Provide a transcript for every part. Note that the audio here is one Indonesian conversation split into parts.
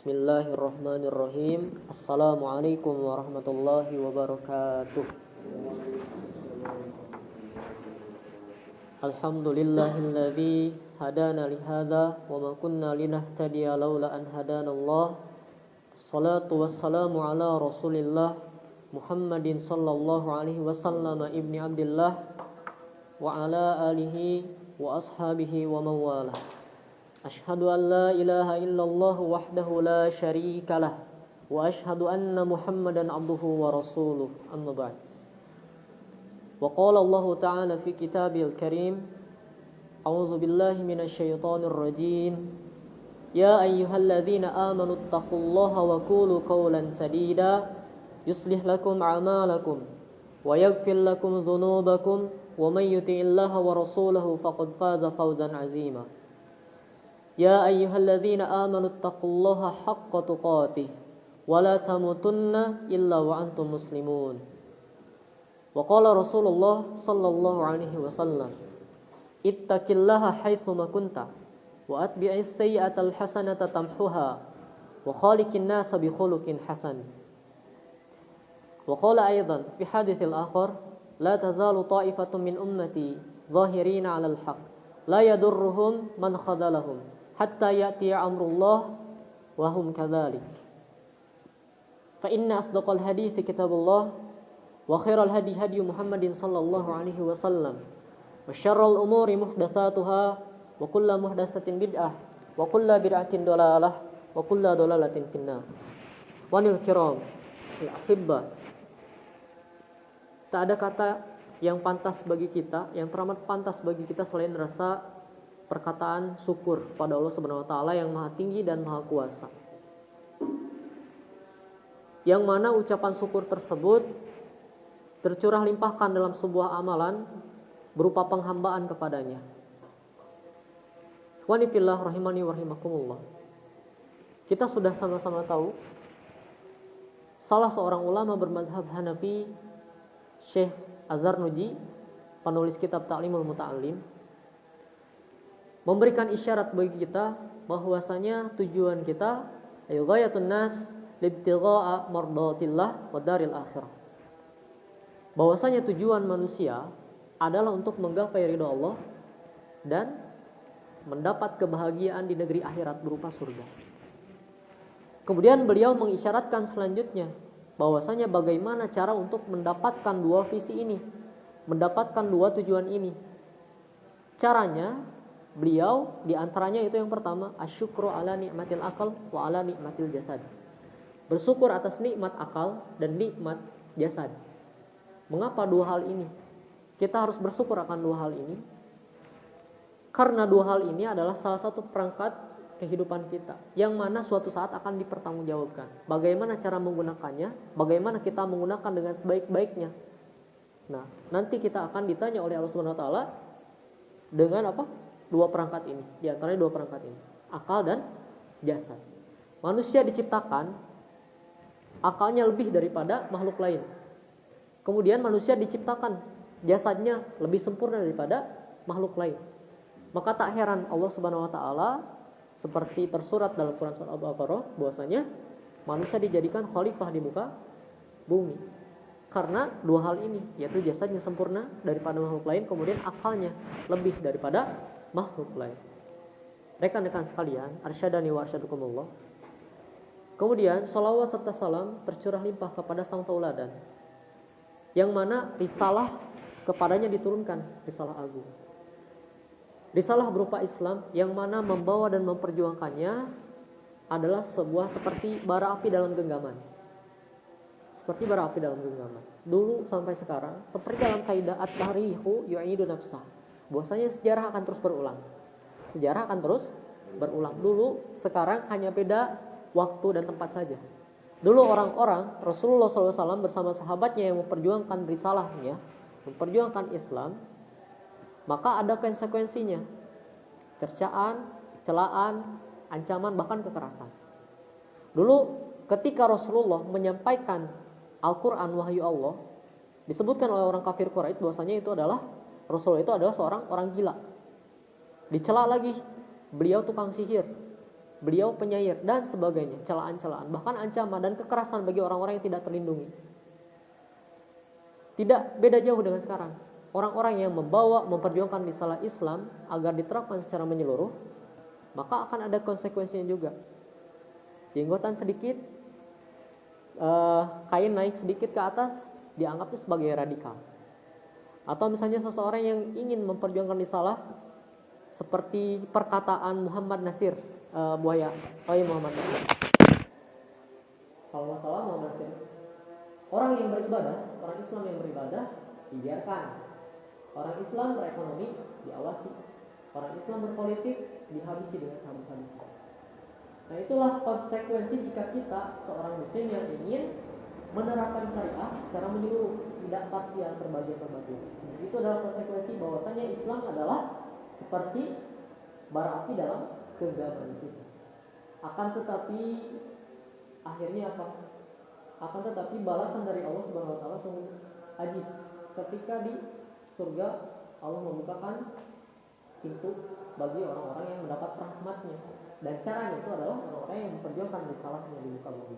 Bismillahirrahmanirrahim. Assalamualaikum warahmatullahi wabarakatuh. Alhamdulillahilladzi hadana lihada wa ma kunna linahtadiya laula an hadanallah. Assalatu wassalamu ala Rasulillah Muhammadin sallallahu alaihi wasallam ibni Abdillah wa ala alihi wa ashabihi wa mawalah. Ashhadu an la ilaha illallah wahdahu la syarika lah wa ashhadu anna Muhammadan abduhu wa rasuluh. Amma ba'd. Wa qala Allah ta'ala fi kitabil karim, a'udzu billahi minasy syaithanir rajim. Ya ayyuhalladzina amanu taqullaha wa qulu qawlan sadida yuslih lakum a'malakum wa yaghfir lakum dhunubakum wa may yuti'illaha wa rasulahu faqad faza fawzan 'azima. Ya ayyuhalladzina amanu taqullaha haqqa tuqatih wa la tamutunna illa wa antum muslimun. Wa qala Rasulullah sallallahu alaihi wasallam, ittaqillaha haitsu ma kunta wa atbi'is sayyi'atal hasanata tamhuha wa khaliqin nasa bi khuluqin hasan. Wa qala aidan fi haditsil akhar, la tazalu ta'ifatun min ummati zahirina 'alal haqq la yadurruhum man khadalahum hatta ya'tiya amrullah wa hum kadzalik. Fa inna asdaqal hadithi kitabullah wa khairal hadi hadi Muhammadin sallallahu alaihi wasallam wa syarrul umuri muhdatsatuha wa kullu muhdatsatin bid'ah wa kullu bid'atin dhalalah wa kullu dhalalatin finnar. Wanil kiram al-ahibba, tak ada kata yang pantas bagi kita, yang teramat pantas bagi kita selain rasa perkataan syukur pada Allah Subhanahu wa taala yang Maha Tinggi dan Maha Kuasa. Yang mana ucapan syukur tersebut tercurah limpahkan dalam sebuah amalan berupa penghambaan kepadanya. Ikhwani fillah rahimani wa rahimakumullah. Kita sudah sama-sama tahu salah seorang ulama bermazhab Hanafi, Syekh Az-Zarnuji, penulis kitab Ta'limul Muta'allim, memberikan isyarat bagi kita bahwasanya tujuan kita ayu ghayatun nas libtigha'a mardatillah wa daril akhirah. Bahwasanya tujuan manusia adalah untuk menggapai ridha Allah dan mendapat kebahagiaan di negeri akhirat berupa surga. Kemudian beliau mengisyaratkan selanjutnya bahwasanya bagaimana cara untuk mendapatkan dua visi ini, mendapatkan dua tujuan ini. Caranya beliau diantaranya itu yang pertama, asyukru ala nikmatil akal wa ala nikmatil jasad. Bersyukur atas nikmat akal dan nikmat jasad. Mengapa dua hal ini? Kita harus bersyukur akan dua hal ini karena dua hal ini adalah salah satu perangkat kehidupan kita yang mana suatu saat akan dipertanggungjawabkan. Bagaimana cara menggunakannya? Bagaimana kita menggunakan dengan sebaik-baiknya? Nah, nanti kita akan ditanya oleh Allah Subhanahu wa taala dengan apa? Dua perangkat ini, di antaranya dua perangkat ini, akal dan jasad. Manusia diciptakan akalnya lebih daripada makhluk lain. Kemudian manusia diciptakan jasadnya lebih sempurna daripada makhluk lain. Maka tak heran Allah Subhanahu wa taala seperti tersurat dalam Quran surah Al-Baqarah bahwasanya manusia dijadikan khalifah di muka bumi. Karena dua hal ini, yaitu jasadnya sempurna daripada makhluk lain, kemudian akalnya lebih daripada makhluk lain. Rekan-rekan sekalian, arsyadani wa arsyadukumullah. Kemudian salawat serta salam tercurah limpah kepada sang tauladan, yang mana risalah kepadanya diturunkan, risalah agung. Risalah berupa Islam yang mana membawa dan memperjuangkannya adalah sebuah seperti bara api dalam genggaman. Seperti bara api dalam genggaman. Dulu sampai sekarang, seperti dalam kaidah at-tarihu yu'idu nafsah. Bahwasanya sejarah akan terus berulang. Sejarah akan terus berulang. Dulu, sekarang hanya beda waktu dan tempat saja. Dulu orang-orang Rasulullah SAW bersama sahabatnya yang memperjuangkan risalahnya, memperjuangkan Islam, maka ada konsekuensinya. Cercaan, celaan, ancaman, bahkan kekerasan. Dulu ketika Rasulullah menyampaikan Al-Quran wahyu Allah, disebutkan oleh orang kafir Quraisy bahwasanya itu adalah Rasulullah itu adalah seorang orang gila. Dicela lagi, beliau tukang sihir. beliau penyair dan sebagainya, celaan-celaan, bahkan ancaman dan kekerasan bagi orang-orang yang tidak terlindungi. Tidak beda jauh dengan sekarang. Orang-orang yang memperjuangkan risalah Islam agar diterapkan secara menyeluruh, maka akan ada konsekuensinya juga. Jenggotan sedikit, kain naik sedikit ke atas, dianggap sebagai radikal. Atau misalnya seseorang yang ingin memperjuangkan risalah, seperti perkataan Muhammad Nasir Buaya. Oh iya, Muhammad Nasir. Kalau nggak salah Muhammad Nasir. Orang yang beribadah, orang Islam yang beribadah dibiarkan. Orang Islam berekonomi diawasi. Orang Islam berpolitik dihabisi dengan habis-habis. Nah, itulah konsekuensi jika kita seorang muslim yang ingin menerapkan syariah secara menyeluruh, tidak parsial terbagian-terbagian. Itu adalah konsekuensi bahwasanya Islam adalah seperti bara api dalam genggaman kita. Akan tetapi akhirnya apa? Akan tetapi balasan dari Allah Subhanahu wa taala sungguh ajib. Ketika di surga Allah membukakan pintu bagi orang-orang yang mendapat rahmatnya, dan caranya itu adalah orang-orang yang memperjuangkan risalahnya di muka bumi.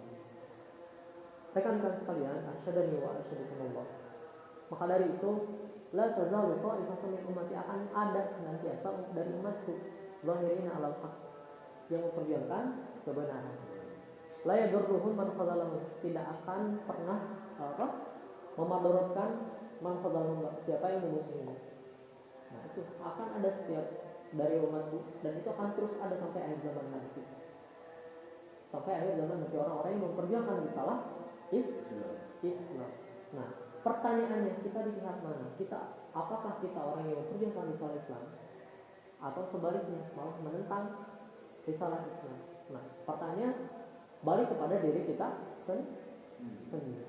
Rekan-rekan sekalian, asyhadu wa asyhadu Allah. Maka dari itu, la tazalu ta'ifatun min ummati, akan ada senantiasa dari umatku zahirina 'alal haq, yang memperjuangkan kebenaran. La yadurruhum man khadalahum, tidak akan pernah memadaratkan man khadalahum, siapa yang memusuhinya. Nah, itu akan ada setiap dari umatku, dan itu akan terus ada sampai akhir zaman nanti. Sampai akhir zaman nanti orang-orang yang memperjuangkan risalah Islam. Nah, pertanyaannya, kita di pihak mana? Apakah kita orang yang memperjuangkan risalah Islam, atau sebaliknya malah menentang risalah Islam? Nah, pertanyaan balik kepada diri kita sendiri.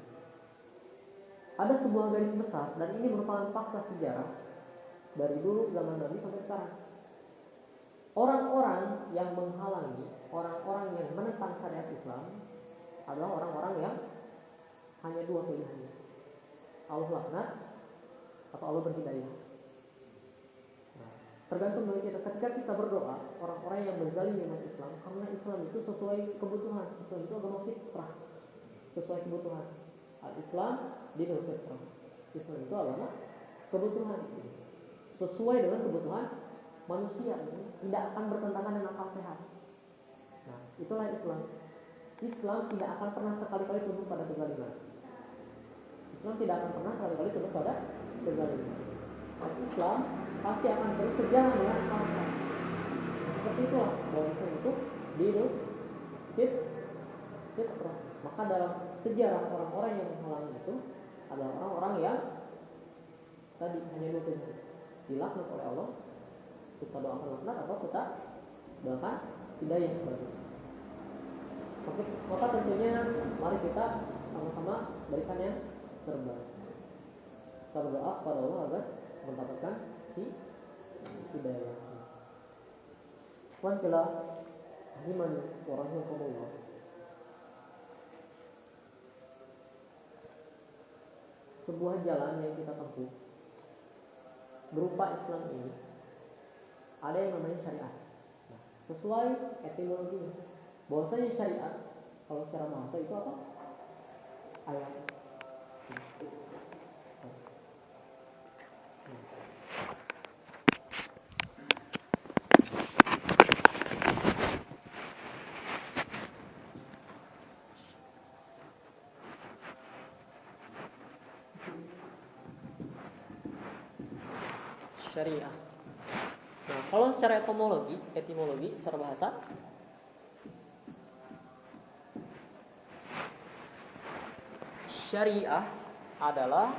Ada sebuah garis besar, dan ini merupakan fakta sejarah dari dulu zaman Nabi sampai sekarang. Orang-orang yang menghalangi, orang-orang yang menentang syariat Islam adalah orang-orang yang hanya dua pilihannya: Allah laknat atau Allah berhidayah. Nah, tergantung dari kita. Ketika kita berdoa, orang-orang yang menzalimi umat Islam, karena Islam itu sesuai kebutuhan. Islam itu agama fitrah, sesuai kebutuhan. Al-Islam dinul fitrah. Islam itu agama kebutuhan, sesuai dengan kebutuhan manusia, tidak akan bertentangan dengan akal sehat. Nah, itulah Islam. Islam tidak akan pernah sekali-kali tunduk pada kezaliman. Islam tidak akan pernah sekali-kali tunduk pada kezaliman. Dan Islam pasti akan terus sejalan dengan akal sehat. Seperti itulah bahwa Islam itu dinul fitrah. Maka dalam sejarah orang-orang yang menghalangi itu adalah orang-orang yang tadi hanya dua pilihan: dilaknat oleh Allah, kita doakan laknat, atau kita doakan hidayah bagi. Maka tentunya mari kita sama-sama berikan yang terbaik. Kita berdoa kepada Allah agar mendapatkan hidayah. Wanjala iman warahmatullah. Sebuah jalan yang kita tempuh berupa Islam ini ada yang namanya syariat. Nah, sesuai etimologinya, bahwasanya syariat kalau secara bahasa itu apa? Ayat. Syariah. Nah, kalau secara etimologi secara bahasa, syariah adalah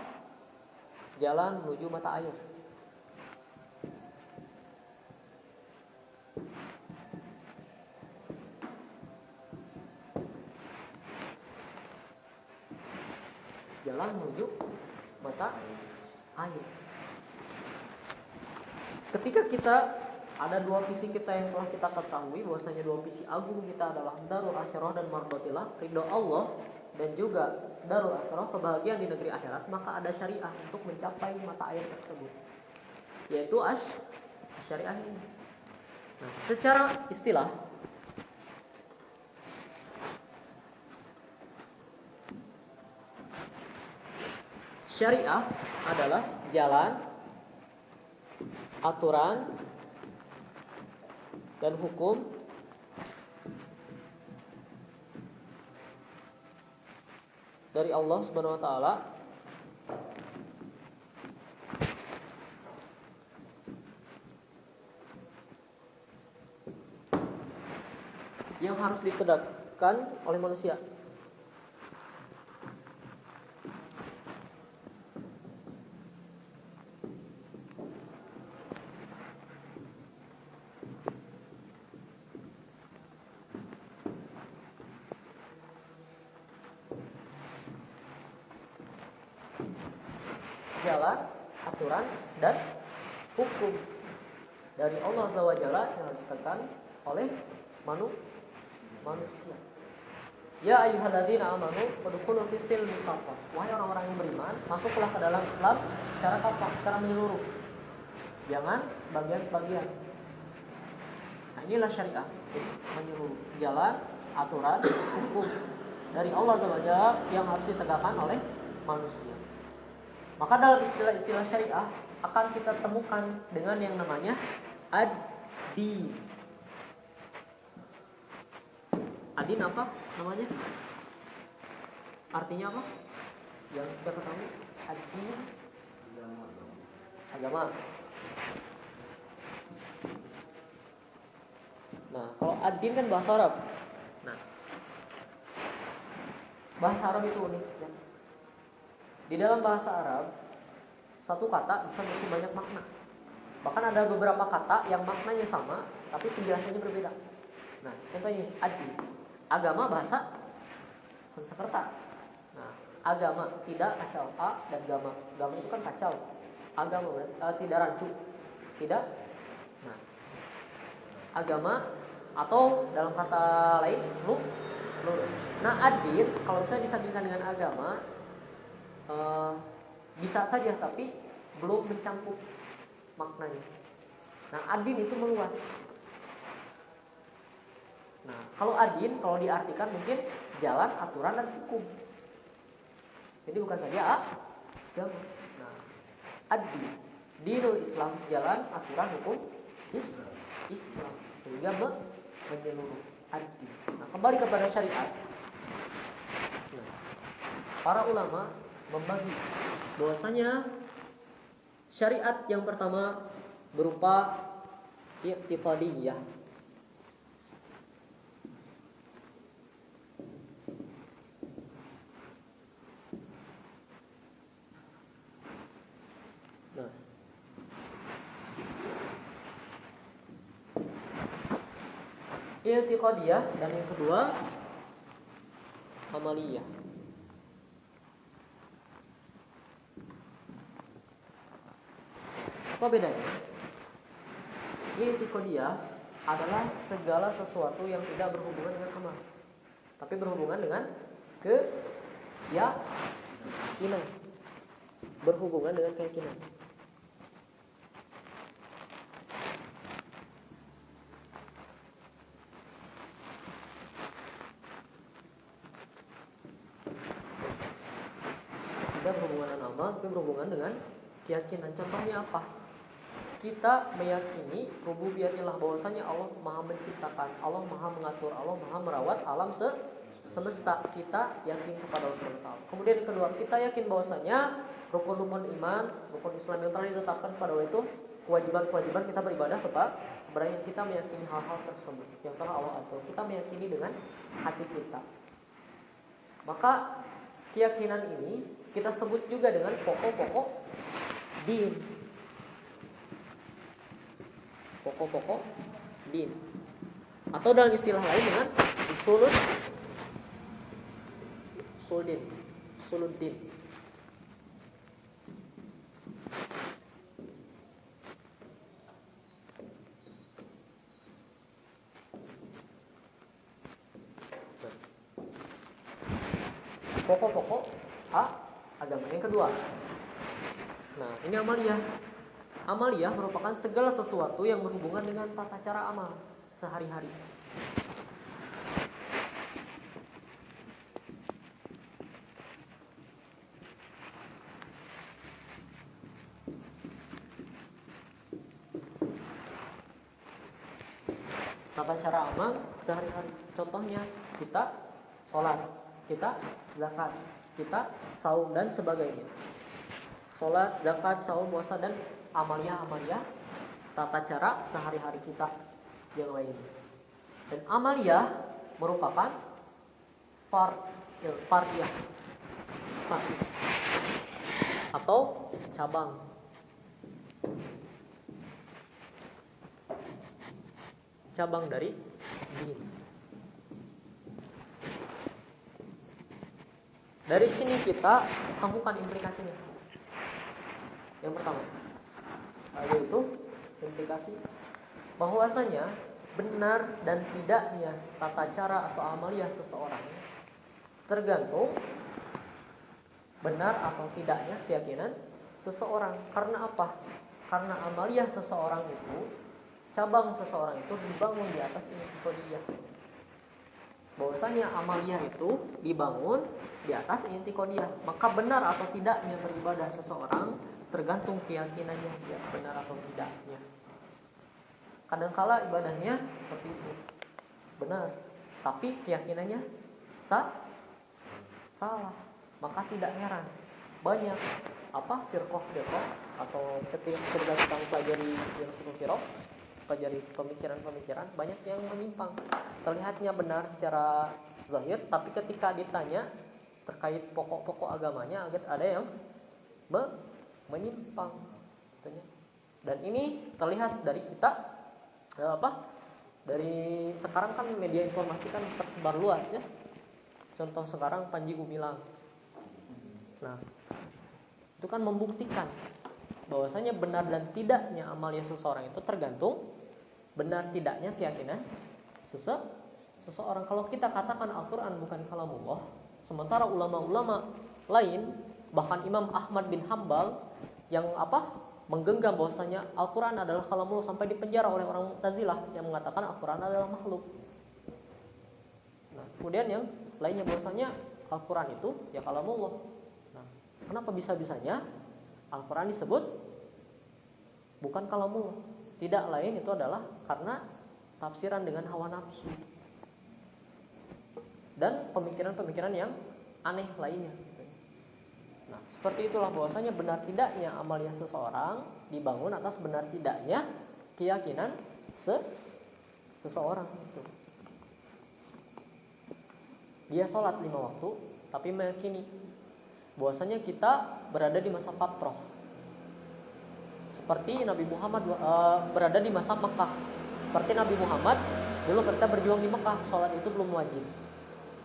jalan menuju mata air. Jalan menuju mata air. Ketika kita ada dua visi kita yang telah kita ketahui, bahwasanya dua visi agung kita adalah darul akhirah dan mardotillah, ridho Allah, dan juga darul akhirah, kebahagiaan di negeri akhirat, maka ada syariah untuk mencapai mata air tersebut, yaitu syariah ini. Nah, secara istilah Syariah adalah jalan, aturan, dan hukum dari Allah Subhanahu wa taala yang harus ditegakkan oleh manusia. Jalan, aturan, dan hukum dari Allah Azza wa Jalla yang harus ditegakkan oleh manusia. Ya ayyuhalladzina amanu udkhulu fis silmi kafah. Wahai orang-orang yang beriman, masuklah ke dalam Islam secara kafah, secara menyeluruh. Jangan sebagian-sebagian. Nah, inilah syariah, menyeluruh. Jalan, aturan, hukum dari Allah Azza wa Jalla yang harus ditegakkan oleh manusia. Maka dalam istilah-istilah syariah akan kita temukan dengan yang namanya ad-din. Ad-din apa namanya? Artinya apa? Yang kita ketahui ad-din agama. Nah, kalau ad-din kan bahasa Arab. Nah, bahasa Arab itu unik ya. Di dalam bahasa Arab, satu kata bisa memiliki banyak makna. Bahkan ada beberapa kata yang maknanya sama, tapi penjelasannya berbeda. Nah, contohnya ad-din, agama bahasa Sanskerta. Nah, agama tidak kacau, a dan gama. Gama itu kan kacau. Agama tidak rancu. Tidak. Nah, agama atau dalam kata lain lu. Nah, ad-din kalau misalnya disandingkan dengan agama bisa saja, tapi belum mencakup maknanya. Nah, ad-din itu meluas. Nah, kalau ad-din kalau diartikan mungkin jalan, aturan, dan hukum. Jadi bukan saja agama. Nah, ad-din, dinul Islam, jalan, aturan, hukum Islam, sehingga menyeluruh ad-din. Nah, kembali kepada syariat. Nah, para ulama membagi bahwasanya syariat yang pertama berupa i'tiqadiyah. Nah, i'tiqadiyah, dan yang kedua amaliyah. Apa bedanya? I'tiqadiyah adalah segala sesuatu yang tidak berhubungan dengan amal, tapi berhubungan dengan keyakinan. Berhubungan dengan keyakinan. Tidak berhubungan dengan amal, tapi berhubungan dengan keyakinan. Contohnya apa? Kita meyakini rububiyatillah, bahwasanya Allah Maha menciptakan, Allah Maha mengatur, Allah Maha merawat alam semesta. Kita yakin kepada Allah Subhanahu wa taala. Kemudian yang kedua, kita yakin bahwasanya rukun-rukun iman, rukun Islam yang telah ditetapkan pada Allah itu kewajiban-kewajiban kita beribadah kepadanya. Kita meyakini hal-hal tersebut yang telah Allah atur. Kita meyakini dengan hati kita. Maka keyakinan ini kita sebut juga dengan pokok-pokok din. Pokok-pokok din, atau dalam istilah lain dengan usuluddin. Pokok-pokok agama. Yang kedua, nah ini amaliyah. Amaliyah merupakan segala sesuatu yang berhubungan dengan tata cara amal sehari-hari. tata cara amal sehari-hari. Contohnya kita sholat, kita zakat, kita saum dan sebagainya. Sholat, zakat, saum, puasa dan amalia tata cara sehari-hari kita yang lainnya. Dan amalia merupakan fardiyah atau cabang. Cabang dari din. Dari sini kita temukan implikasinya. Yang pertama, yaitu implikasi bahwasanya benar dan tidaknya tata cara atau amalia seseorang tergantung benar atau tidaknya keyakinan seseorang. Karena apa? Karena amalia seseorang itu, cabang seseorang itu dibangun di atas intiqodiyah. Bahwasanya amalia itu dibangun di atas intiqodiyah, maka benar atau tidaknya beribadah seseorang tergantung keyakinannya dia benar atau tidaknya. Kadangkala ibadahnya seperti itu benar, tapi keyakinannya salah, maka tidak heran banyak firqah atau ketika kita pelajari filsafat firqah, pelajari pemikiran banyak yang menyimpang. Terlihatnya benar secara zahir, tapi ketika ditanya terkait pokok-pokok agamanya ada yang menyimpang. Dan ini terlihat dari kita dari sekarang kan media informasi kan tersebar luas ya. Contoh sekarang Panji Gumilang. Nah, itu kan membuktikan bahwasanya benar dan tidaknya amalia seseorang itu tergantung benar tidaknya keyakinan seseorang. Kalau kita katakan Al-Quran bukan kalamullah, sementara ulama-ulama lain, bahkan Imam Ahmad bin Hambal yang menggenggam bahwasanya Al-Quran adalah kalamullah, sampai dipenjara oleh orang Mu'tazilah yang mengatakan Al-Quran adalah makhluk. Nah, kemudian yang lainnya bahwasanya Al-Quran itu ya kalamullah. Nah, kenapa bisa-bisanya Al-Quran disebut bukan kalamullah? Tidak lain itu adalah karena tafsiran dengan hawa nafsu dan pemikiran-pemikiran yang aneh lainnya. Nah, seperti itulah bahwasanya benar tidaknya amalia seseorang dibangun atas benar tidaknya keyakinan seseorang itu. Dia sholat 5 waktu, tapi meyakini bahwasanya kita berada di masa fatrah. Seperti Nabi Muhammad berada di masa Mekah. Seperti Nabi Muhammad dulu ketika berjuang di Mekah, sholat itu belum wajib.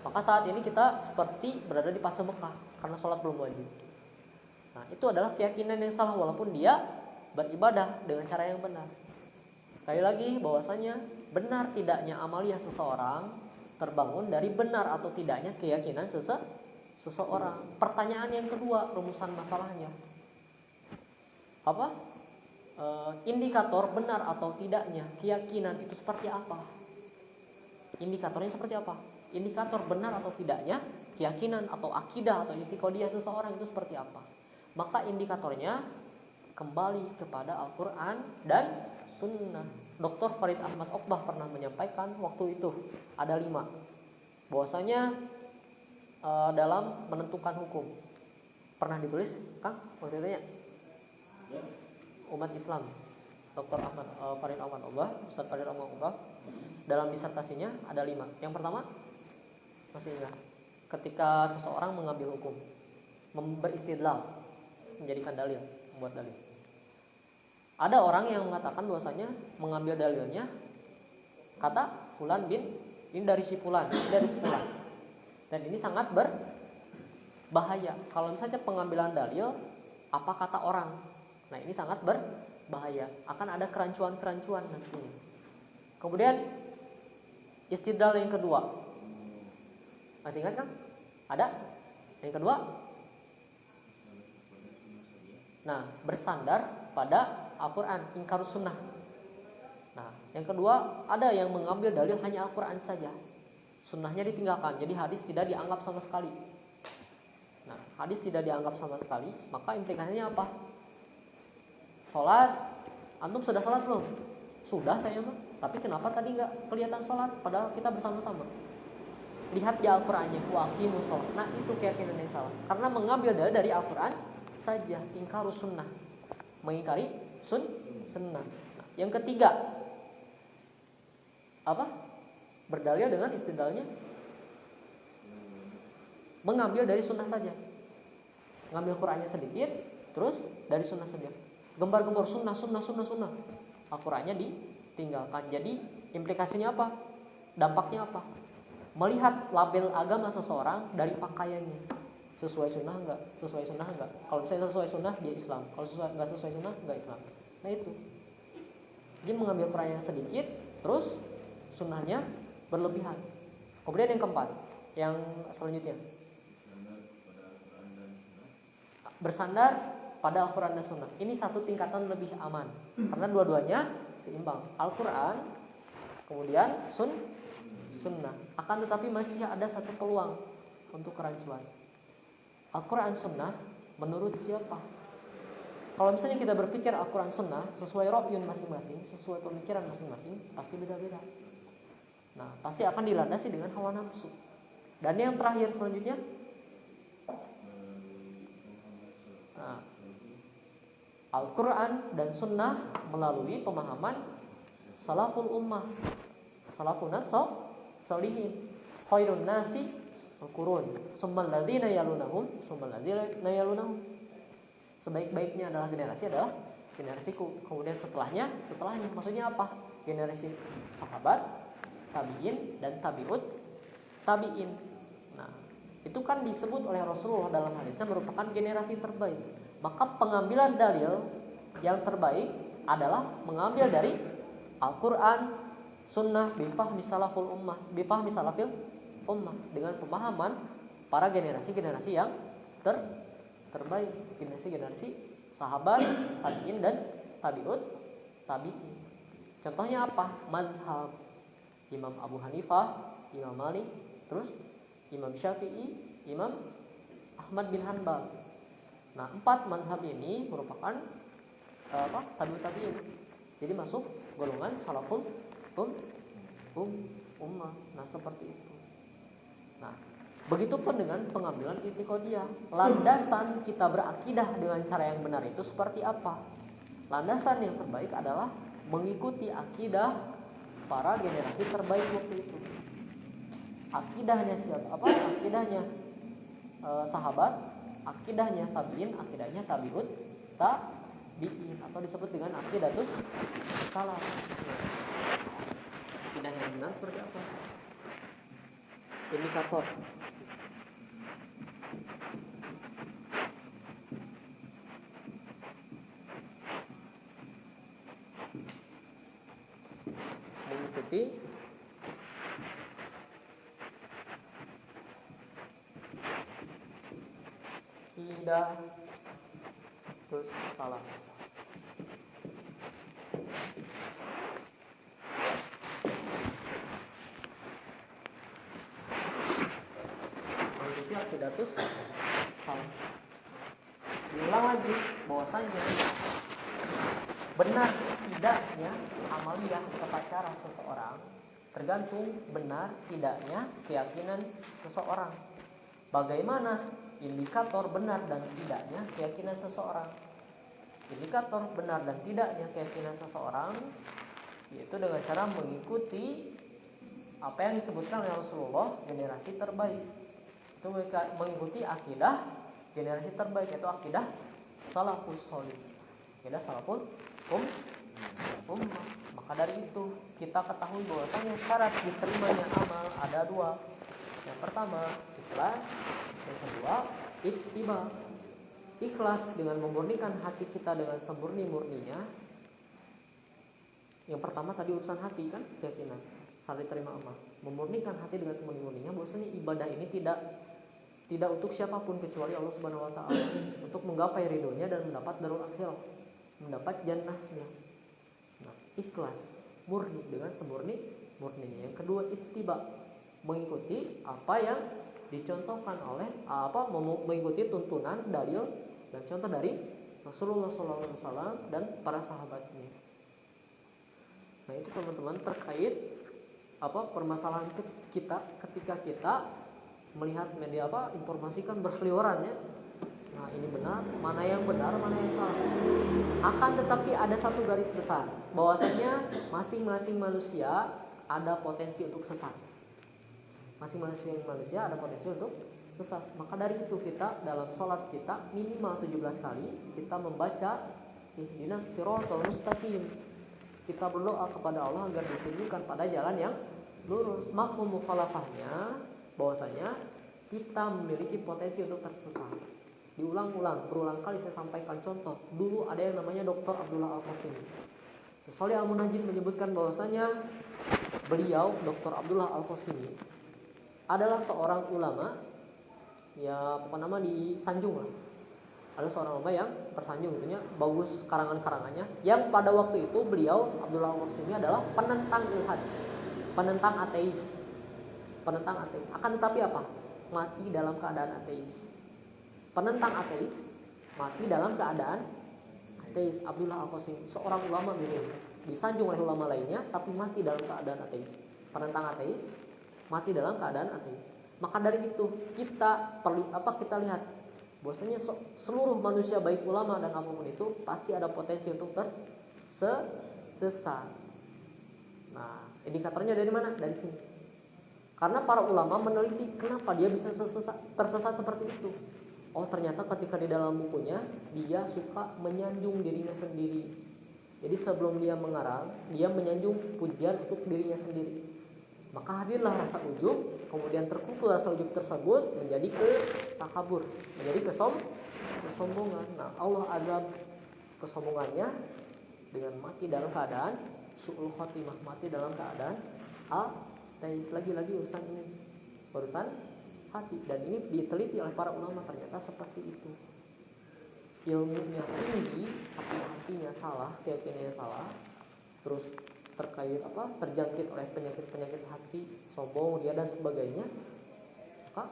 Maka saat ini kita seperti berada di fase Mekah karena sholat belum wajib. Nah, itu adalah keyakinan yang salah walaupun dia beribadah dengan cara yang benar. Sekali lagi bahwasanya benar tidaknya amalia seseorang terbangun dari benar atau tidaknya keyakinan seseorang. Pertanyaan yang kedua, rumusan masalahnya indikator benar atau tidaknya keyakinan itu seperti apa? Indikatornya seperti apa? Indikator benar atau tidaknya keyakinan atau akidah atau i'tiqadiyah seseorang itu seperti apa? Maka indikatornya kembali kepada Al-Quran dan Sunnah. Dr. Farid Ahmad Oqbah pernah menyampaikan waktu itu ada 5. Bahwasanya dalam menentukan hukum pernah ditulis Kang waktu itu ya? Umat Islam. Dr. Farid Ahmad Oqbah, Ustaz Farid Ahmad Oqbah dalam disertasinya ada 5. Yang pertama, masih ingat, ketika seseorang mengambil hukum, beristidlal, menjadikan dalil, membuat dalil. Ada orang yang mengatakan bahwasanya mengambil dalilnya kata fulan bin, ini dari si fulan, dari si fulan. Dan ini sangat berbahaya. Kalau misalnya pengambilan dalil apa kata orang, nah ini sangat berbahaya. Akan ada kerancuan-kerancuan nantinya. Kemudian istidlal yang kedua, masih ingat kan? Ada? Yang kedua, nah bersandar pada Al-Quran, ingkarus sunnah. Nah, yang kedua, ada yang mengambil dalil hanya Al-Quran saja, sunnahnya ditinggalkan, jadi hadis tidak dianggap sama sekali. Nah, hadis tidak dianggap sama sekali, maka implikasinya apa? Sholat, antum sudah sholat belum? sudah saya mah, tapi kenapa tadi nggak kelihatan sholat padahal kita bersama-sama. Lihat di Al-Qur'annya, wa aqimus sholat. Nah, itu keyakinan yang salah. Karena mengambil dari Al-Qur'an saja, ingkarus sunnah. Mengingkari sunnah. Nah, yang ketiga, apa? Berdalil dengan istidlalnya mengambil dari sunnah saja. Ngambil Qur'annya sedikit, terus dari sunnah saja. Gembar-gembor sunnah. Al-Qur'annya ditinggalkan. Jadi implikasinya apa? Dampaknya apa? Melihat label agama seseorang dari pakaiannya. Sesuai sunnah enggak? Kalau misalnya sesuai sunnah, dia Islam. Kalau enggak sesuai sunnah, enggak Islam. Nah itu. Dia mengambil Qur'annya sedikit, terus sunnahnya berlebihan. Kemudian yang keempat, yang selanjutnya, bersandar pada Al-Quran dan Sunnah. Ini satu tingkatan lebih aman karena dua-duanya seimbang. Al-Quran, kemudian Sunnah. Akan tetapi masih ada satu peluang untuk kerancuan. Al-Quran Sunnah menurut siapa? Kalau misalnya kita berpikir Al-Quran Sunnah sesuai ra'yun masing-masing, sesuai pemikiran masing-masing, pasti beda-beda. Nah, pasti akan dilandasi dengan hawa nafsu. Dan yang terakhir selanjutnya, nah, Al-Quran dan Sunnah melalui pemahaman salaful ummah, salafun salihin, khairun nasi al-qurun, summal ladzina yalunahum. Sebaik-baiknya adalah generasiku. Kemudian setelahnya maksudnya apa? Generasi sahabat, tabi'in dan tabi'in. Nah, itu kan disebut oleh Rasulullah dalam hadisnya merupakan generasi terbaik. Maka pengambilan dalil yang terbaik adalah mengambil dari Al-Quran, Sunnah, bifahmi salafil ummah dengan pemahaman para generasi-generasi yang terbaik, generasi sahabat, tabi'in dan tabi'in. Contohnya apa? Mazhab Imam Abu Hanifah, Imam Malik, terus Imam Syafi'i, Imam Ahmad bin Hanbal. Nah, 4 mazhab ini merupakan tabi'in. Jadi masuk golongan salaful ummah. Nah, seperti itu. Nah, begitupun dengan pengambilan i'tiqadiyah. Landasan kita berakidah dengan cara yang benar itu seperti apa? Landasan yang terbaik adalah mengikuti akidah para generasi terbaik waktu itu. Akidahnya siapa? Akidahnya sahabat, akidahnya tabi'in, akidahnya tabi'in atau disebut dengan akidatus salaf. Akidah yang benar seperti apa? Indikator. Mengikuti akidah terus salah. Mengikuti akidah terus salah. Diulang lagi bahwasanya benar tidaknya amaliyah tata cara seseorang tergantung benar tidaknya keyakinan seseorang. Bagaimana indikator benar dan tidaknya keyakinan seseorang? Indikator benar dan tidaknya keyakinan seseorang yaitu dengan cara mengikuti apa yang disebutkan oleh Rasulullah generasi terbaik. Itu mengikuti akidah generasi terbaik, yaitu akidah salafus sholih, akidah salaful ummah. Maka dari itu kita ketahui bahwasanya syarat diterimanya amal ada 2. Yang pertama ikhlas, yang kedua ittiba. Ikhlas dengan memurnikan hati kita dengan semurni-murninya. Yang pertama tadi urusan hati kan, keyakinan syarat diterima amal. Memurnikan hati dengan semurni-murninya bahwasanya ibadah ini tidak untuk siapapun kecuali Allah Subhanahu wa taala, untuk menggapai ridhonya dan mendapat darul akhirah, mendapat jannahnya. Nah, ikhlas, murni dengan semurni-murninya. Yang kedua ittiba, mengikuti apa yang dicontohkan oleh mengikuti tuntunan dalil dan contoh dari Rasulullah SAW dan para sahabatnya. Nah itu teman-teman terkait permasalahan kita ketika kita melihat media informasi kan berseliweran ya. Nah ini benar, mana yang benar, mana yang salah. Akan tetapi ada satu garis besar, bahwasanya masing-masing manusia ada potensi untuk sesat. Masing-masing manusia ada potensi untuk sesat. Maka dari itu kita dalam sholat kita minimal 17 kali kita membaca ihdinas siratal mustaqim. Kita berdoa kepada Allah agar ditunjukkan pada jalan yang lurus. Mafhum mukhalafahnya bahwasanya kita memiliki potensi untuk tersesat. Diulang-ulang, berulang kali saya sampaikan contoh. Dulu ada yang namanya Dr. Abdullah Al-Qasimi. Sholih Al-Munajjid menyebutkan bahwasanya beliau Dr. Abdullah Al-Qasimi adalah seorang ulama ya disanjung lah. Ada seorang ulama yang tersanjung gitunya, bagus karangan-karangannya. Yang pada waktu itu beliau Abdullah Al-Qasimi adalah penentang ilhad, penentang ateis. Akan tetapi apa? Mati dalam keadaan ateis. Penentang ateis mati dalam keadaan ateis. Abdullah Al-Qasimi seorang ulama disanjung oleh ulama lainnya tapi mati dalam keadaan ateis. Penentang ateis mati dalam keadaan ateis. Maka dari itu kita lihat bahwasanya seluruh manusia baik ulama dan apapun itu pasti ada potensi untuk tersesat. Nah, indikatornya dari mana? Dari sini. Karena para ulama meneliti kenapa dia bisa tersesat seperti itu. Oh, ternyata ketika di dalam bukunya dia suka menyanjung dirinya sendiri. Jadi sebelum dia mengarang, dia menyanjung pujian untuk dirinya sendiri. Maka hadirlah rasa ujub, kemudian terkumpul rasa ujub tersebut menjadi takabur, menjadi kesombongan. Nah, Allah azab kesombongannya dengan mati dalam keadaan su'ul khotimah, mati dalam keadaan ateis. Lagi-lagi urusan ini, urusan hati, dan ini diteliti oleh para ulama, ternyata seperti itu. Ilmunya tinggi tapi hatinya salah, keyakinannya salah, terus terjangkit oleh penyakit hati, sombong, ria dan sebagainya. Maka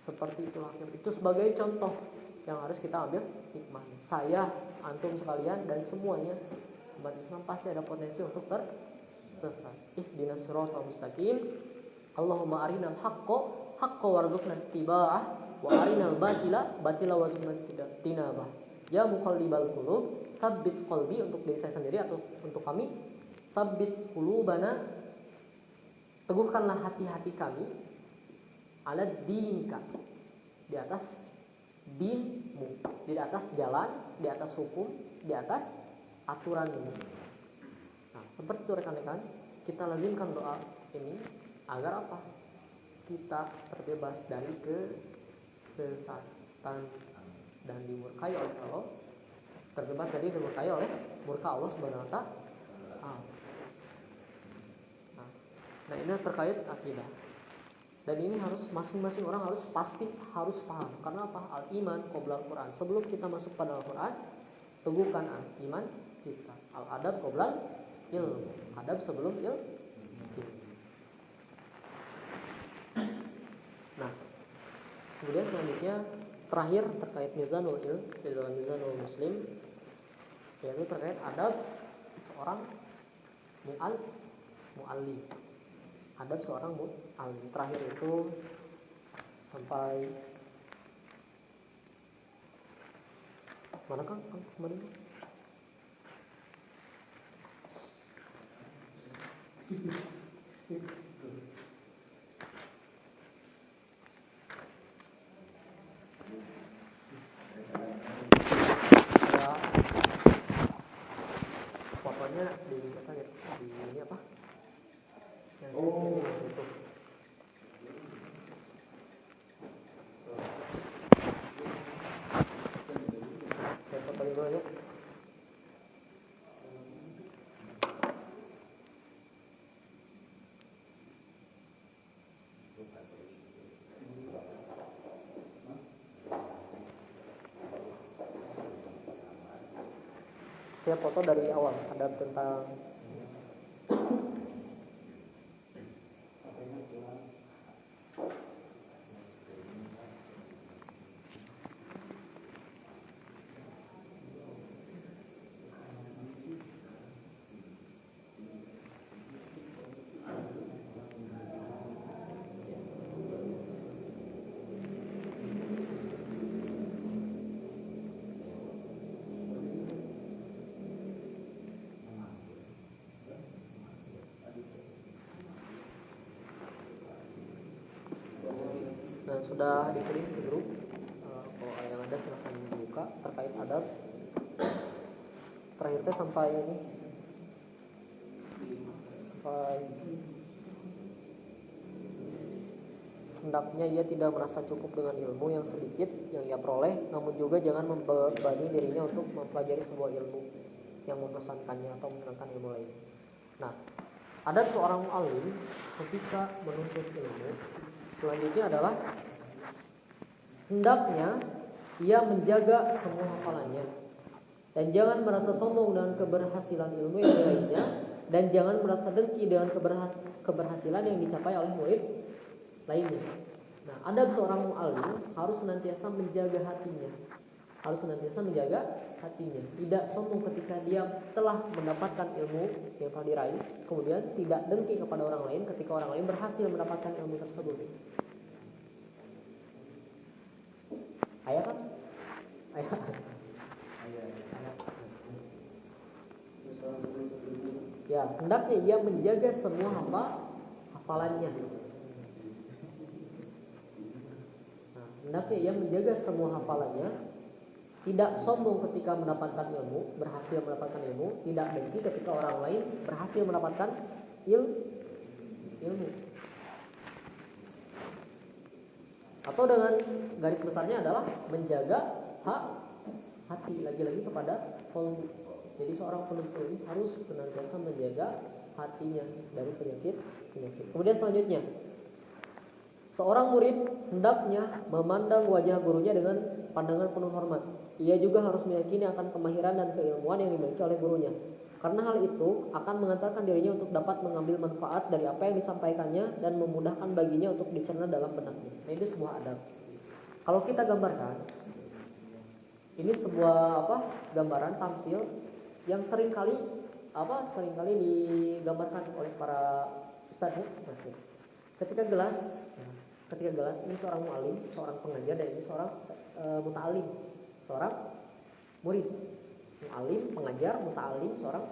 seperti itulah. Itu sebagai contoh yang harus kita ambil hikmahnya. Saya, antum sekalian dan semuanya umat Islam pasti ada potensi untuk tersesat. Ihdinas siratal mustaqim. Allahumma arinal haqqa warzuqna ittiba'ah wa arinal batila warzuqna tinabah. Ya muqallibal qulub, tsabbit qalbi, untuk diri saya sendiri atau untuk kami. Tsabbit qulubana, teguhkanlah hati-hati kami, ala dinika, di atas dinmu, di atas jalan, di atas hukum, di atas aturanmu. Nah, seperti itu rekan-rekan, kita lazimkan doa ini agar apa? Kita terbebas dari kesesatan dan dimurkai oleh Allah, terbebas dari dimurkai oleh murka Allah Subhanahu wa Ta'ala. Nah, ini terkait akidah. Dan ini harus masing-masing orang harus paham. Karena apa? Al-iman qabla al-Quran. Sebelum kita masuk pada Al-Quran, teguhkan iman kita. Al-adab qabla ilmu. Adab sebelum ilmu. Nah, kemudian selanjutnya terakhir terkait mizanul ilm di dalam mizanul muslim, yaitu terkait adab seorang mu'allim. Adab seorang mu'allim. Terakhir itu sampai mana Kang kemarin? Pokoknya di ini apa? Yang itu. Saya foto dulu ya. Saya foto dari awal, ada tentang sudah dikirim ke grup. Kalau yang ada silahkan dibuka terkait adab. Terakhirnya sampai hendaknya ia tidak merasa cukup dengan ilmu yang sedikit yang ia peroleh, namun juga jangan membebani dirinya untuk mempelajari sebuah ilmu yang membosankannya atau menyenangkan ilmu lain. Nah, adab seorang alim ketika menuntut ilmu selanjutnya adalah hendaknya ia menjaga semua hafalannya dan jangan merasa sombong dengan keberhasilan ilmu yang diraihnya dan jangan merasa dengki dengan keberhasilan yang dicapai oleh murid lainnya. Nah, adab seorang alim harus senantiasa menjaga hatinya. Tidak sombong ketika dia telah mendapatkan ilmu yang telah diraih, kemudian tidak dengki kepada orang lain ketika orang lain berhasil mendapatkan ilmu tersebut. Ayat kan? Ayat. Ya, hendaknya ia menjaga semua hafalannya. Hendaknya ia menjaga semua hafalannya, tidak sombong ketika mendapatkan ilmu, berhasil mendapatkan ilmu, tidak dengki ketika orang lain berhasil mendapatkan ilmu. Atau dengan garis besarnya adalah menjaga hati, lagi-lagi kepada qalbu. Jadi seorang penuntut ilmu harus senantiasa menjaga hatinya dari penyakit. Kemudian selanjutnya, seorang murid hendaknya memandang wajah gurunya dengan pandangan penuh hormat. Ia juga harus meyakini akan kemahiran dan keilmuan yang dimiliki oleh gurunya. Karena hal itu akan mengantarkan dirinya untuk dapat mengambil manfaat dari apa yang disampaikannya dan memudahkan baginya untuk dicerna dalam benaknya. Nah, ini sebuah adab. Kalau kita gambarkan, ini sebuah gambaran tamsil yang seringkali digambarkan oleh para ustadz. Ketika gelas ini seorang mu'alim, seorang pengajar, dan ini seorang muta'alim, seorang murid. Mu'alim, pengajar, muta'alim, seorang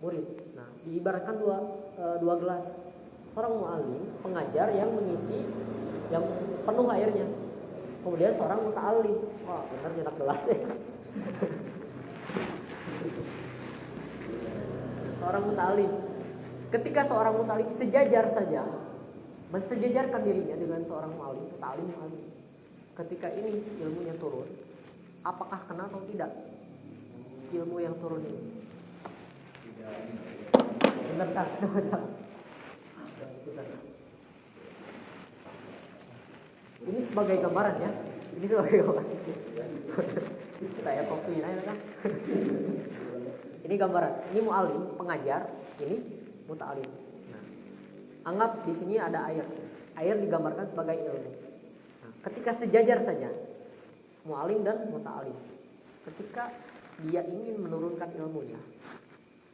murid. Nah, diibaratkan dua gelas. Seorang mu'alim, pengajar yang mengisi yang penuh airnya. Kemudian seorang muta'alim, wah benar nyenak gelas ya. Seorang muta'alim. Ketika seorang muta'alim sejajar saja mensejajarkan dirinya dengan seorang mu'alim, ta'alim. Ketika ini ilmunya turun, apakah kena atau tidak ilmu yang turun ini? Benar tak? Ini sebagai gambaran ya. Kita ya kopi kan. Ini gambaran. Ini mu'alim, pengajar. Ini muta'alim. Anggap di sini ada air. Air digambarkan sebagai ilmu. Nah, ketika sejajar saja mu'alim dan muta'alim, ketika dia ingin menurunkan ilmunya,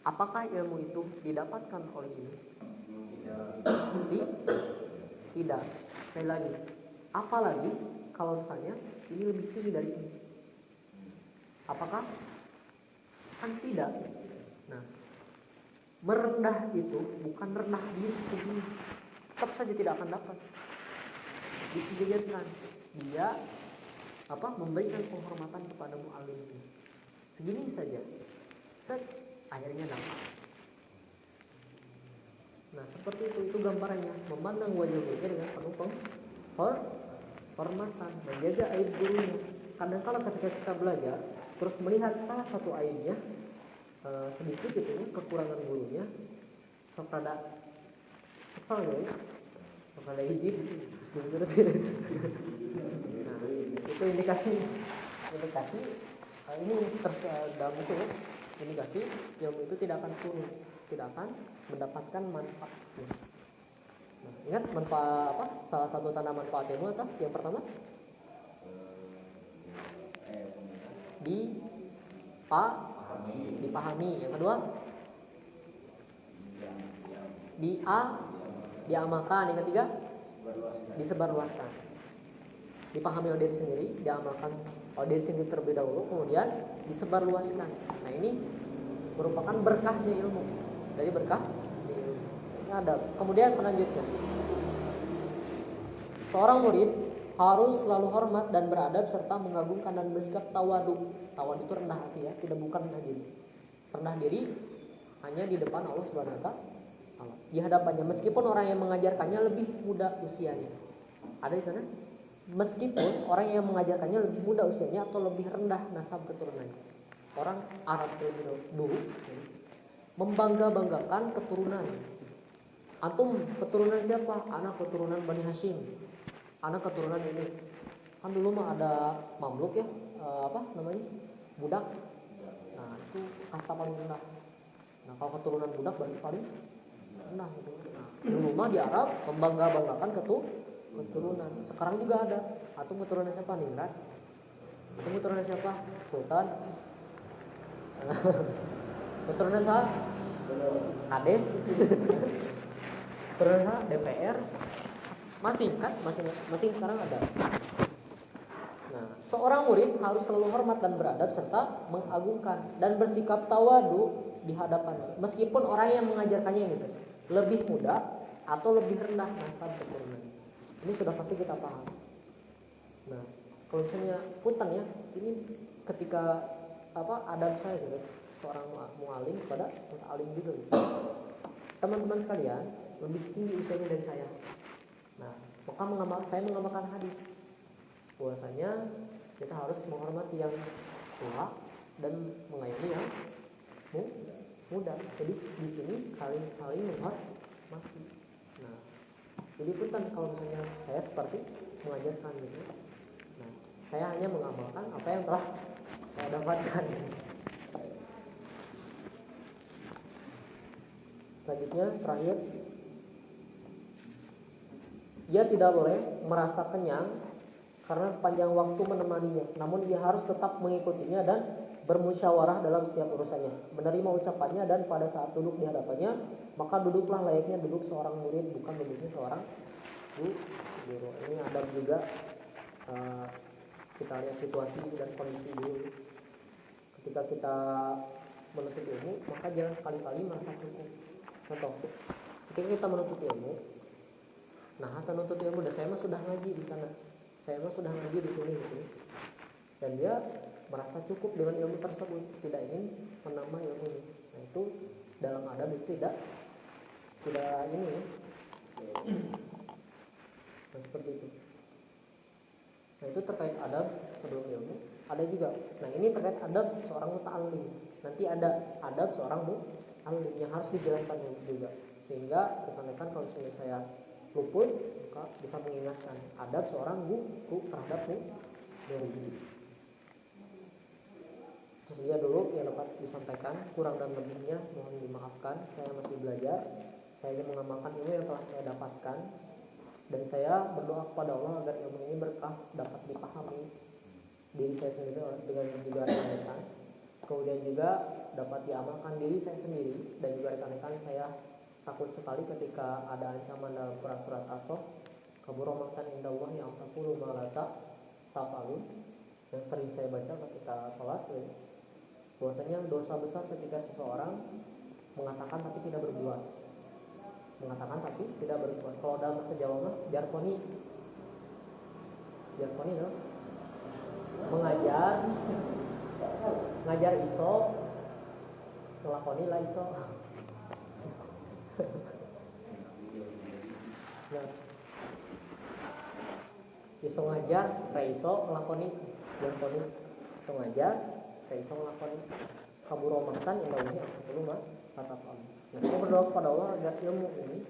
apakah ilmu itu didapatkan oleh ini? Tidak. Sekali lagi, apalagi kalau misalnya ini lebih tinggi dari ini, apakah? Kan tidak. Nah, merendah itu bukan rendah diri segini, tetap saja tidak akan dapat. Disejajarkan, dia memberikan penghormatan kepada mu'alimnya. Segini saja, akhirnya dapat. Nah, seperti itu gambarannya, memandang wajah gurunya dengan penuh penghormatan, menjaga aib gurunya. Kadang-kala ketika kita belajar terus melihat salah satu aibnya, sedikit itu kekurangan gurunya, sok rada kesal ya, sok rada hijib. Nah, itu indikasi ini dalam buku ya, indikasi ilmu itu tidak akan turun, tidak akan mendapatkan manfaat. Nah, ingat manfaat salah satu tanda manfaat ilmu apa? Yang pertama dipahami. Yang kedua diamalkan. Yang ketiga disebarluaskan. Dipahami oleh diri sendiri, diamalkan oleh diri sendiri terlebih dahulu, kemudian disebarluaskan. Nah, ini merupakan berkahnya ilmu. Dari berkah ilmu. Nah, kemudian selanjutnya, seorang murid harus selalu hormat dan beradab serta mengagungkan dan bersikap tawadu. Tawadu itu rendah hati ya, tidak bukan rendah diri. Rendah diri hanya di depan Allah Subhanahu wa taala. Di hadapannya, meskipun orang yang mengajarkannya lebih muda usianya. Ada di sana? Meskipun orang yang mengajarkannya lebih muda usianya atau lebih rendah nasab keturunannya. Orang Arab terlebih dulu membangga-banggakan keturunan. Antum keturunan siapa? Anak keturunan Bani Hashim. Anak keturunan ini. Kan dulu mah ada mamluk ya, budak. Nah, itu kasta paling rendah. Nah, kalau keturunan budak berarti paling rendah gitu. Nah, dulu mah di Arab membangga-banggakan keturunan. Sekarang juga ada. Antum keturunan siapa? Ningrat. Antum keturunan siapa? Sultan. Keturunan siapa? Kades. Keturunan siapa? DPR. Masing sekarang ada. Nah, seorang murid harus selalu hormat dan beradab serta mengagungkan dan bersikap tawadu di hadapannya. Meskipun orang yang mengajarkannya ini lebih muda atau lebih rendah nasab keturunan. Ini sudah pasti kita paham. Nah, kalau misalnya punten ya, ini ketika adab saya gitu, seorang mualim kepada muta'alim juga gitu. Teman-teman sekalian lebih tinggi usianya dari saya. Nah, maka saya mengamalkan hadis bahwasanya kita harus menghormati yang tua dan mengayomi yang muda. Jadi di sini saling menghormati. Nah, jadi punten kalau misalnya saya seperti mengajarkan gitu. Nah, saya hanya mengamalkan apa yang telah saya dapatkan. Selanjutnya terakhir, ia tidak boleh merasa kenyang karena sepanjang waktu menemaninya, namun ia harus tetap mengikutinya dan bermusyawarah dalam setiap urusannya, menerima ucapannya, dan pada saat duduk di hadapannya maka duduklah layaknya duduk seorang murid, bukan duduknya seorang guru. Ini adab juga. Kita lihat situasi dan kondisi dulu. Ketika kita menuntut ilmu, maka jangan sekali-kali merasa cukup. Contoh, ketika kita menuntut ilmu, nah kata nuntut ilmu, dan saya mah sudah ngaji di sana, saya mah sudah ngaji di sini gitu. Dan dia merasa cukup dengan ilmu tersebut, tidak ingin menambah ilmu ini. Nah, itu dalam adab itu tidak ini ya. Nah, seperti itu. Nah, itu terkait adab sebelum ilmu. Ada juga. Nah, ini terkait adab seorang muta'allim. Nanti ada adab seorang mu'allim yang harus dijelaskan juga. Sehingga rekan-rekan kalau misalnya saya luput, maka bisa mengingatkan adab seorang guru terhadap murid. Itu saja dulu yang dapat disampaikan. Kurang dan lebihnya mohon dimaafkan. Saya masih belajar. Saya ingin mengamalkan ilmu yang telah saya dapatkan. Dan saya berdoa kepada Allah agar ilmu ini berkah, dapat dipahami diri saya sendiri dengan juga rekan-rekan. Kemudian juga dapat diamalkan diri saya sendiri dan juga rekan-rekan. Saya takut sekali ketika ada ancaman dalam surat As-Saff, kabura maqtan indallahi an taqulu ma la taf'alun, yang sering saya baca ketika sholat, bahwasanya dosa besar ketika seseorang mengatakan tapi tidak berbuat. Kalau dalam bahasa Jawa mah jarkoni loh. Ngajar iso, ngelakoni lah iso. Nah, iso ngajar, reiso ngelakoni, jarkoni. Iso ngajar, reiso ngelakoni. Kaburomatan indahnya aku mah kata Allah. Nah, saya berdoa kepada Allah agar ilmu ini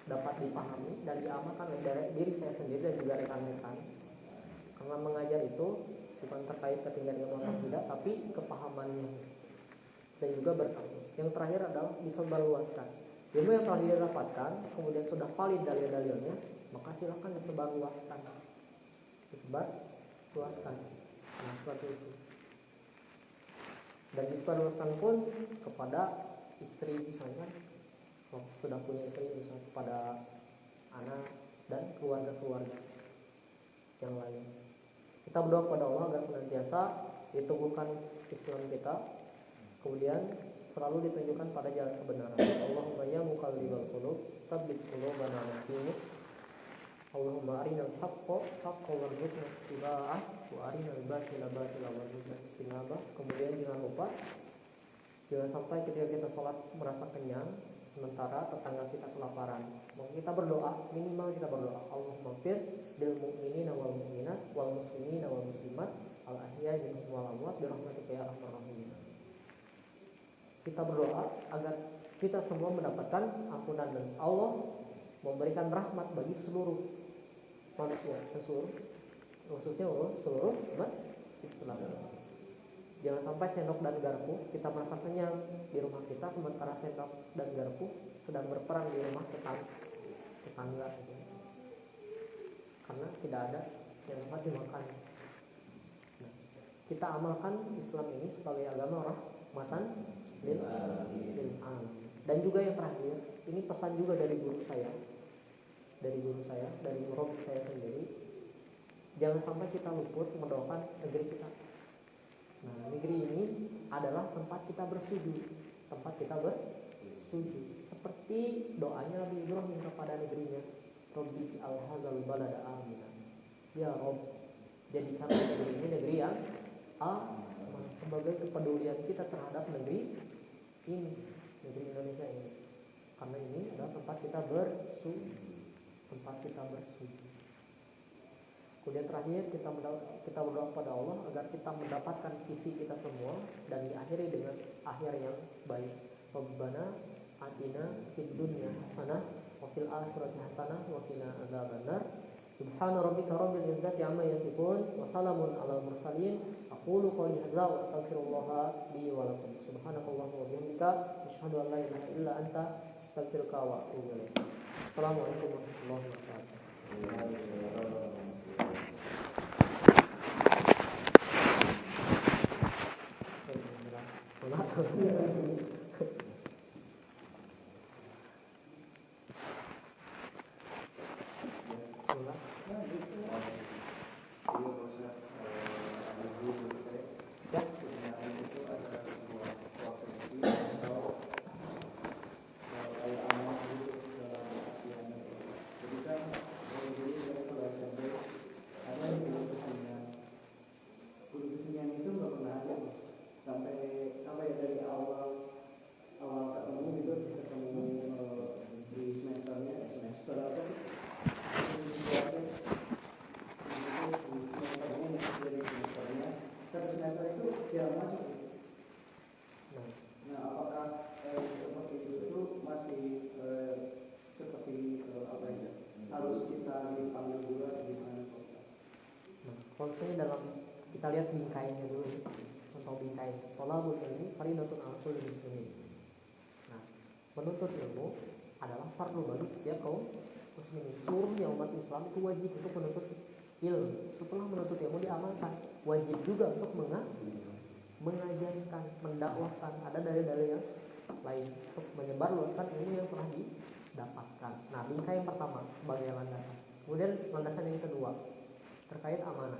dapat dipahami dan diamalkan oleh diri saya sendiri dan juga rekan-rekan. Karena mengajar itu bukan terkait ketinggian ilmu atau tidak, tapi kepahamannya dan juga bertanggung. Yang terakhir adalah disebarluaskan. Ilmu yang telah didapatkan kemudian sudah valid dalil-dalilnya, maka silakan disebarluaskan. Nah, seperti itu. Dan disebarluaskan pun kepada istri misalnya, kalau sudah punya istri misalnya, kepada anak dan keluarga-keluarga yang lain. Kita berdoa kepada Allah agar senantiasa diteguhkan Islam kita, kemudian selalu ditunjukkan pada jalan kebenaran. Allahumma ya muqallibal qulub, tsabbit qulubana ala dinik. Allahumma arinal haqqa haqqan warzuqna ittiba'ah wa arinal batila batilan warzuqna ijtinabah. Kemudian jangan lupa, jangan sampai ketika kita sholat merasa kenyang sementara tetangga kita kelaparan. Kita berdoa, minimal kita berdoa, Allahumma fir bil mu'minina wal mu'minat wal muslimina wal muslimat al ahya'i minhum wal amwat bi rahmatika ya arhamar rahimin. Kita berdoa agar kita semua mendapatkan ampunan dan Allah memberikan rahmat bagi seluruh manusia, khususnya seluruh umat Islam. Jangan sampai sendok dan garpu kita merasa kenyang di rumah kita sementara sendok dan garpu sedang berperang di rumah tetangga, karena tidak ada yang dapat dimakan. Nah, kita amalkan Islam ini sebagai agama rahmatan lil alamin. Dan juga yang terakhir, ini pesan juga dari guru saya, dari murid saya sendiri. Jangan sampai kita luput mendoakan negeri kita. Nah, negeri ini adalah tempat kita bersujud, seperti doanya Nabi Ibrahim kepada negerinya, Rabbi al-hadzal balada aminan. Ya Rabb, jadikan negeri ini negeri yang aman, sebagai kepedulian kita terhadap negeri ini, negeri Indonesia ini. Karena ini adalah tempat kita bersujud. Kemudian terakhir kita berdoa pada Allah agar kita mendapatkan visi kita semua dan diakhiri dengan akhir yang baik. Rabbana atina fid dunya hasanah wa fil akhirati hasanah wa qina adzabannar. Subhana rabbika rabbil izzati amma yasifun wa salamun alal mursalin. Aqulu qouli hadza wa astaghfirullah li wa lakum. Subhanakallahumma wa bihamdika asyhadu an la ilaha illa anta astaghfiruka wa atubu ilaik. Assalamualaikum warahmatullahi wabarakatuh. Konsepnya dalam kita lihat bingkainya dulu, contoh bingkai. Thalabul ilmi fardhatun 'alal kulli muslimin. Nah, menuntut ilmu adalah fardu bagi setiap kaum muslimin. Seluruhnya umat Islam itu wajib untuk menuntut ilmu. Setelah menuntut ilmu diamalkan, wajib juga untuk mengajarkan, mendakwahkan. Ada dalil-dalil yang lain untuk menyebarluaskan ilmu yang telah didapatkan. Nah, bingkai yang pertama sebagai landasan. Kemudian landasan yang kedua terkait amanah.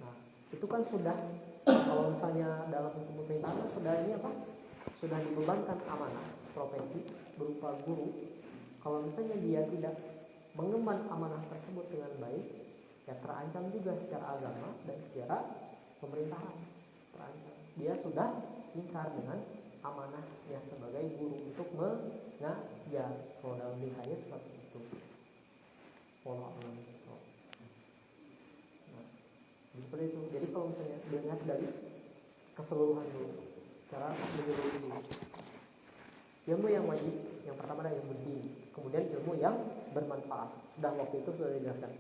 Nah, itu kan sudah, kalau misalnya dalam hukum pemerintahan sudah sudah dibebankan amanah profesi berupa guru. Kalau misalnya dia tidak mengemban amanah tersebut dengan baik, ya terancam juga secara agama dan secara pemerintahan. Terancam. Dia sudah ingkar dengan amanahnya sebagai guru untuk mengajar. Kalau dalam bingkainya seperti itu. Seperti itu. Jadi kalau misalnya dilihat dari keseluruhan dulu, secara menyeluruh dulu. Ilmu yang wajib, yang pertama adalah ilmu din. Kemudian ilmu yang bermanfaat. Sudah waktu itu sudah dijelaskan.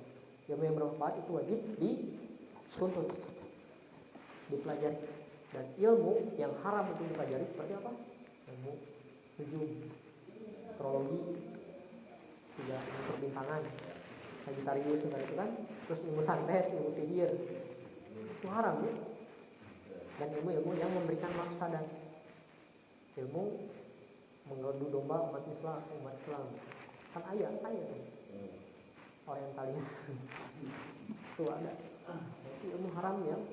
Ilmu yang bermanfaat itu wajib dituntut, dipelajari. Dan ilmu yang haram untuk dipelajari seperti apa? Ilmu nujum, astrologi, ilmu perbintangan, Sagittarius itu kan, terus ilmu santet, ilmu sihir, itu haram ya. Dan ilmu-ilmu yang memberikan mafsadat, ilmu mengadu domba umat Islam kan ayat orientalis itu ada. Itu ilmu haram yang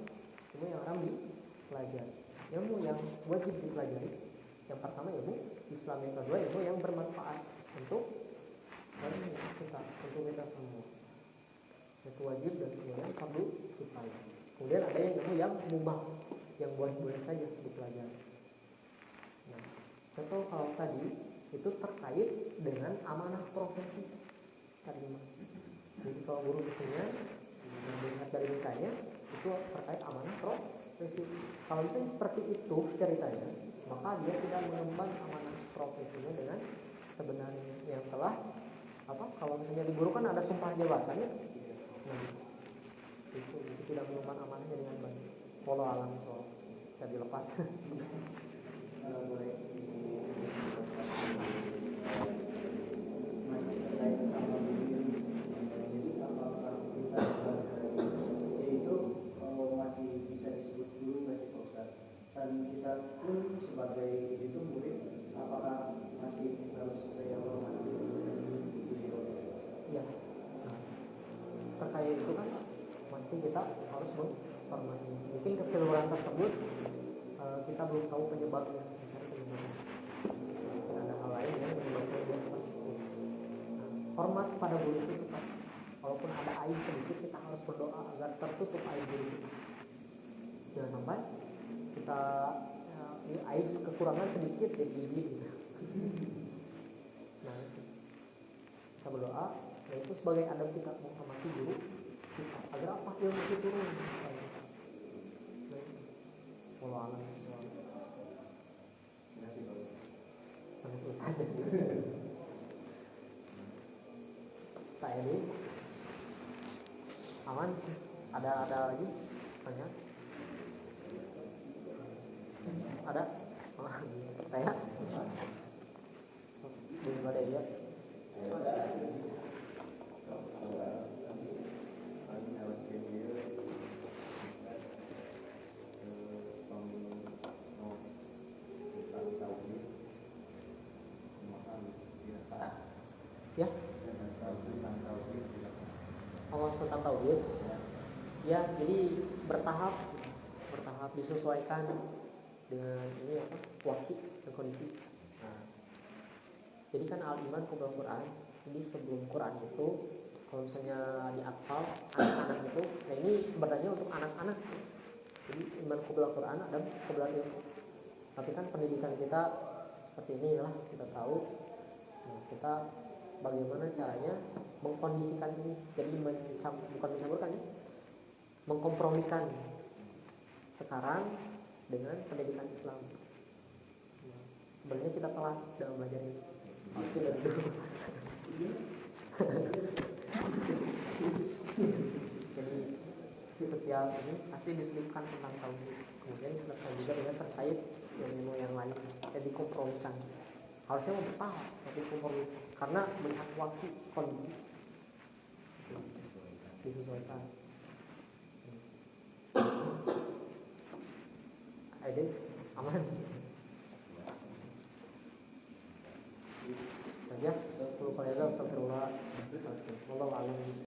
haram dipelajari. Ilmu yang wajib dipelajari, yang pertama ilmu Islam, yang kedua ilmu yang bermanfaat untuk dan kita untuk kita semua itu wajib dan kemudian fardu kifayah. Kemudian ada yang mubah, yang boleh saja dipelajari. Nah, contoh kalau tadi itu terkait dengan amanah profesi tadi. Jadi kalau guru kesenian melihat dari mintanya itu terkait amanah profesi. Kalau misalnya seperti itu ceritanya, maka dia tidak mengemban amanah profesinya dengan sebenarnya yang telah kalau misalnya di guru kan ada sumpah jabatan ya. Nah, itu tidak mengemban amanahnya dengan baik. Wallahu alam soal bisa dilepas. Dan kita pun sebagai itu murid, apakah masih harus saya hormati? Ya, nah, terkait itu kan masih kita harus menghormati. Mungkin kekeliruan tersebut kita belum tahu penyebabnya. Mungkin ada hal lain yang menyebabkan dia seperti itu. Nah, hormat pada guru itu tetap, walaupun ada aib sedikit kita harus berdoa agar tertutup aib guru itu. Jangan sampai kita aib kekurangan sedikit jadi gitu. Nah, kita berdoa, dan itu sebagai adab kita menghormati guru kita agar apa ilmu itu turun. Walau alam saya ini aman. Ada lagi tanya? Ada? Saya belum ada ya. Ya. Awas tentang tauhid. Ya, jadi bertahap disesuaikan dengan ini waktu dan kondisi. Nah, jadi kan al-iman qabla Quran. Jadi sebelum Quran itu kalau misalnya dihafal anak-anak itu, nah ini sebenarnya untuk anak-anak. Jadi iman qabla Quran ada qabla ilmu. Tapi kan pendidikan kita seperti ini lah, kita tahu. Nah, kita bagaimana caranya mengkondisikan ini, jadi bukan mencampurkan ya, mengkompromikan sekarang dengan pendidikan Islam. Nah, sebenarnya kita telah dalam belajar ini. Oke, dari dulu. Jadi setiap ini pasti diselipkan tentang tauhid, kemudian diselipkan juga dengan terkait ilmu yang lain, jadi dikompromikan. Harusnya bertahap tapi kompromi karena melihat waktu kondisi disesuaikan. Aidin aman saja. Kalau ada astagfirullah. Wallahu a'lam.